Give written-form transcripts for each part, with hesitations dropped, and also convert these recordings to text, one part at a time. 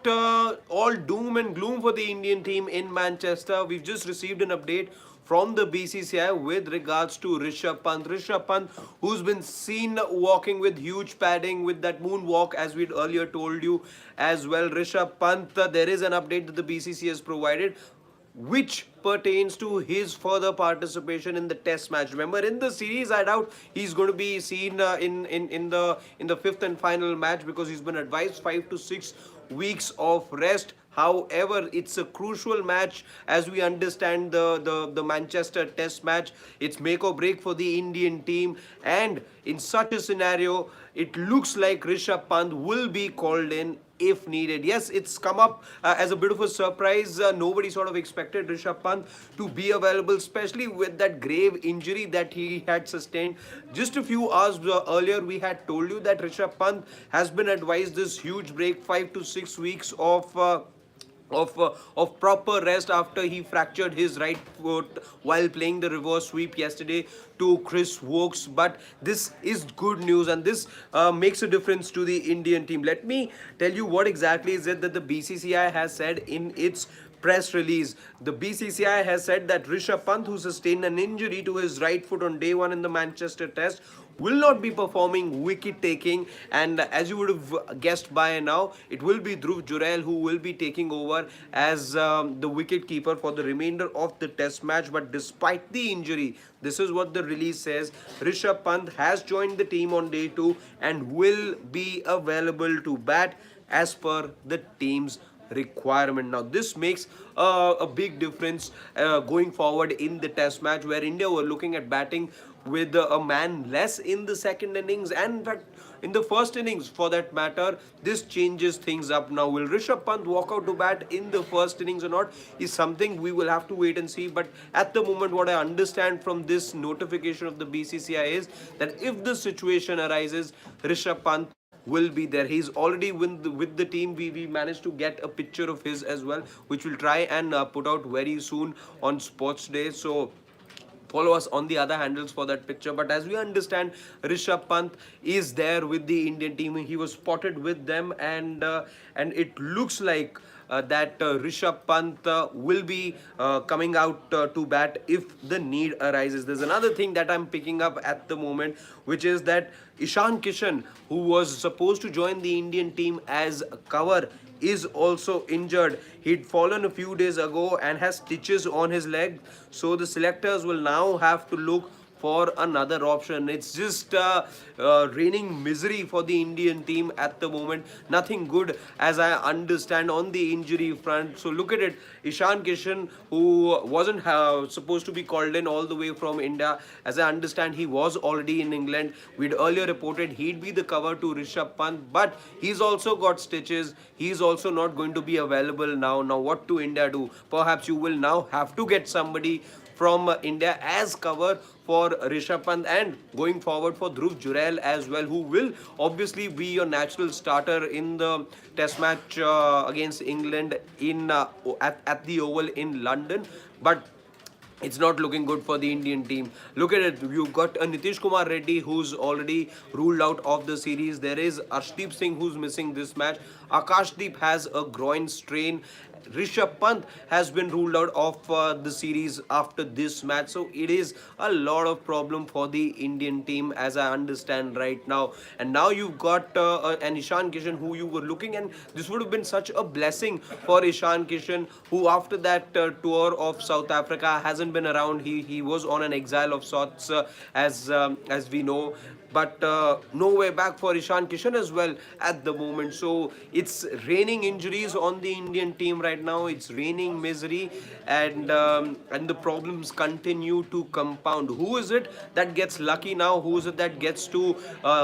All doom and gloom for the Indian team in Manchester. We've just received an update from the BCCI with regards to Rishabh Pant. Rishabh Pant, who's been seen walking with huge padding with that moonwalk, as we'd earlier told you as well. Rishabh Pant, there is an update that the BCCI has provided, which pertains to his further participation in the test match. Remember, in the series, I doubt he's going to be seen in the fifth and final match, because he's been advised 5 to 6 weeks of rest. However, it's a crucial match, as we understand the Manchester test match. It's make or break for the Indian team, and in such a scenario, it looks like Rishabh Pant will be called in if needed. Yes, it's come up as a bit of a surprise. Nobody sort of expected Rishabh Pant to be available, especially with that grave injury that he had sustained. Just a few hours earlier, we had told you that Rishabh Pant has been advised this huge break, 5 to 6 weeks of proper rest after he fractured his right foot while playing the reverse sweep yesterday to Chris Wokes. But this is good news, and this makes a difference to the Indian team. Let me tell you what exactly is it that the BCCI has said in its press release. The BCCI has said that Rishabh Pant, who sustained an injury to his right foot on day one in the Manchester test, will not be performing wicket taking, and as you would have guessed by now, it will be Dhruv Jurel who will be taking over as the wicket keeper for the remainder of the test match. But despite the injury, this is what the release says: Rishabh Pant has joined the team on day 2 and will be available to bat as per the team's requirement. Now, this makes a big difference going forward in the test match, where India were looking at batting with a man less in the second innings, and in fact in the first innings for that matter. This changes things up. Now, will Rishabh Pant walk out to bat in the first innings or not is something we will have to wait and see. But at the moment, what I understand from this notification of the BCCI is that if the situation arises, Rishabh Pant will be there. He's already with the team. We managed to get a picture of his as well, which we'll try and put out very soon on Sports Day. So follow us on the other handles for that picture. But as we understand, Rishabh Pant is there with the Indian team. He was spotted with them, and it looks like that Rishabh Pant will be coming out to bat if the need arises. There's another thing that I'm picking up at the moment, which is that Ishan Kishan, who was supposed to join the Indian team as cover, is also injured. He'd fallen a few days ago and has stitches on his leg. So the selectors will now have to look for another option. It's just raining misery for the Indian team at the moment. Nothing good, as I understand, on the injury front. So look at it. Ishan Kishan, who wasn't supposed to be called in all the way from India, as I understand, he was already in England. We'd earlier reported he'd be the cover to Rishabh Pant, but he's also got stitches. He's also not going to be available now. Now, what do India do? Perhaps you will now have to get somebody from India as cover for Rishabh Pant, and going forward for Dhruv Jurel as well, who will obviously be your natural starter in the test match against England at the Oval in London. But it's not looking good for the Indian team. Look at it. You've got a Nitish Kumar Reddy who's already ruled out of the series. There is Arshdeep Singh who's missing this match. Akashdeep has a groin strain. Rishabh Pant has been ruled out of the series after this match. So it is a lot of problem for the Indian team, as I understand right now. And now you've got an Ishan Kishan who you were looking, and this would have been such a blessing for Ishan Kishan, who after that tour of South Africa hasn't been around. He was on an exile of sorts, as we know. But no way back for Ishan Kishan as well at the moment. So it's raining injuries on the Indian team right now. It's raining misery, and the problems continue to compound. Who is it that gets lucky now? Who is it that gets to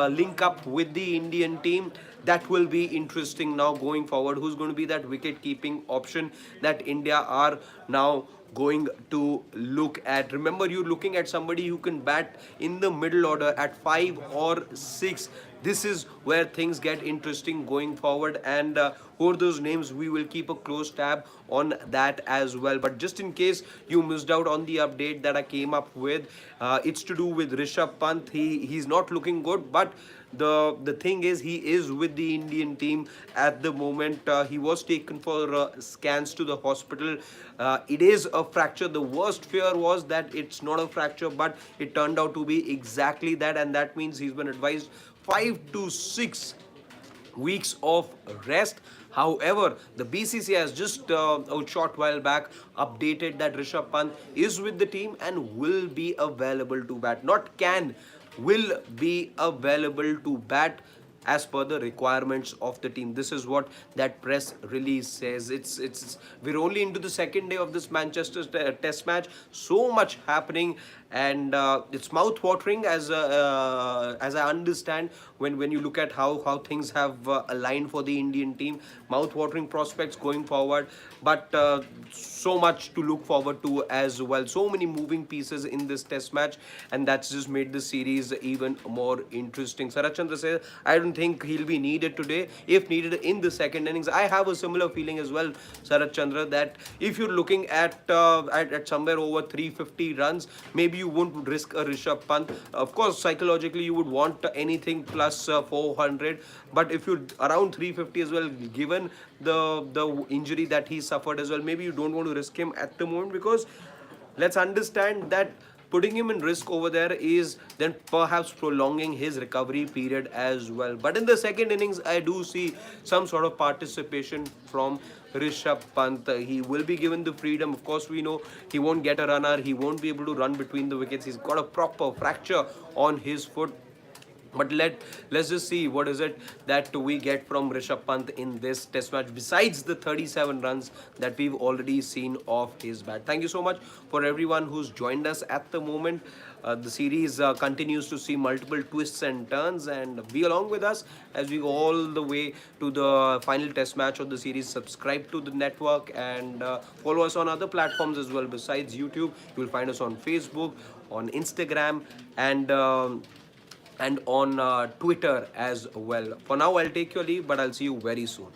link up with the Indian team? That will be interesting now going forward. Who's going to be that wicket keeping option that India are now going to look at? Remember, you're looking at somebody who can bat in the middle order at 5 or 6. this is where things get interesting going forward. And who are those names? We will keep a close tab on that as well. But just in case you missed out on the update that I came up with, it's to do with Rishabh Pant. He's not looking good, but the thing is, he is with the Indian team at the moment. He was taken for scans to the hospital. It is a fracture. The worst fear was that it's not a fracture, but it turned out to be exactly that, and that means he's been advised 5 to 6 weeks of rest. However, the BCCI has just a short while back updated that Rishabh Pant is with the team and will be available to bat. Not can, will be available to bat as per the requirements of the team. This is what that press release says. It's we're only into the second day of this Manchester test match. So much happening, and it's mouth watering as I understand when you look at how things have aligned for the Indian team. Mouth watering prospects going forward, but so much to look forward to as well. So many moving pieces in this test match, and that's just made the series even more interesting. Sarat Chandra says, I don't think he'll be needed today. If needed in the second innings, I have a similar feeling as well, Sarat Chandra, that if you're looking at somewhere over 350 runs, maybe you won't risk a Rishabh Pant. Of course, psychologically you would want anything plus 400, but if you're around 350 as well, given the injury that he suffered as well, maybe you don't want to risk him at the moment, because let's understand that putting him in risk over there is then perhaps prolonging his recovery period as well. But in the second innings, I do see some sort of participation from Rishabh Pant. He will be given the freedom. Of course, we know he won't get a runner. He won't be able to run between the wickets. He's got a proper fracture on his foot. But let's just see what is it that we get from Rishabh Pant in this test match, besides the 37 runs that we've already seen of his bat. Thank you so much for everyone who's joined us at the moment. The series continues to see multiple twists and turns, and be along with us as we go all the way to the final test match of the series. Subscribe to the network and follow us on other platforms as well. Besides YouTube, you will find us on Facebook, on Instagram, and on Twitter as well. For now, I'll take your leave, but I'll see you very soon.